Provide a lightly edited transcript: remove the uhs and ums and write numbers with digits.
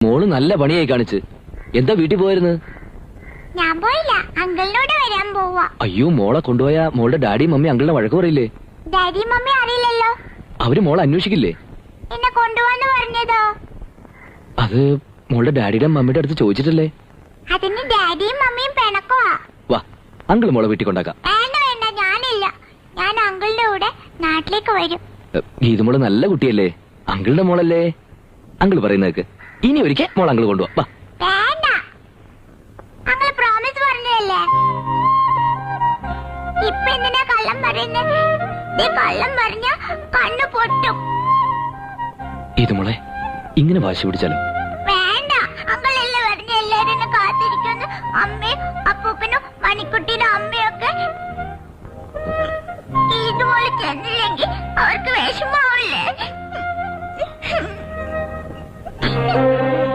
മോള് നല്ല പണിയായി കാണിച്ച്. എന്താ വീട്ടിൽ പോയിരുന്നു? ഞാൻ പോയില്ല, അങ്കിളിനോട് വരാൻ പോവാ. അയ്യോ, മോളെ കൊണ്ടുപോയാ മോളുടെ ഡാഡിയും മമ്മി അങ്കിളിനെ വഴക്ക് പറയില്ലേ? ഡാഡിയും മമ്മി അറിയില്ലല്ലോ. അവര് മോളെ അന്വേഷിക്കില്ലേ? എന്നെ കൊണ്ടുപോവാന്ന് പറഞ്ഞതോ? അത് മോളുടെ ഡാഡിയുടെ മമ്മിയുടെ അടുത്ത് ചോദിച്ചിട്ടല്ലേ? അതിന് ഡാഡിയും മമ്മിയും പിണക്കുവാ. വാ, അങ്കിൾ മോളെ വീട്ടിൽ കൊണ്ടാക്കാം. വേണ്ട വേണ്ട, ഞാനില്ല. ഞാൻ അങ്കിളിന്റെ കൂടെ നാട്ടിലേക്ക് വരും. ഗീതുമോള് നല്ല കുട്ടിയല്ലേ, അങ്കിളുടെ മോളല്ലേ. അങ്കിൾ പറയുന്നേക്ക്. ഇനി ഒരിക്കൽ മോൾ അങ്കിൾ കൊണ്ടുപോവാ. വേണ്ട, അങ്കിൾ പ്രോമിസ് പറഞ്ഞതല്ലേ. ഇപ്പൊ എന്തിനാ കള്ളം പറയുന്നത്? കള്ളം പറഞ്ഞ കണ്ണു പൊട്ടും. ഗീതുമോളെ, ഇങ്ങനെ വാശി പിടിച്ചാലോ? വേണ്ട, അങ്കിളല്ലേ പറഞ്ഞ എല്ലാരും എന്നെ കാത്തിരിക്കുന്നു. അമ്മയും അപ്പൂപ്പനും മണിക്കുട്ടിയുടെ അമ്മയൊക്കെ. ഇതുപോലെ ചെന്നില്ലെങ്കിൽ അവർക്ക് വിഷമാവില്ലേ?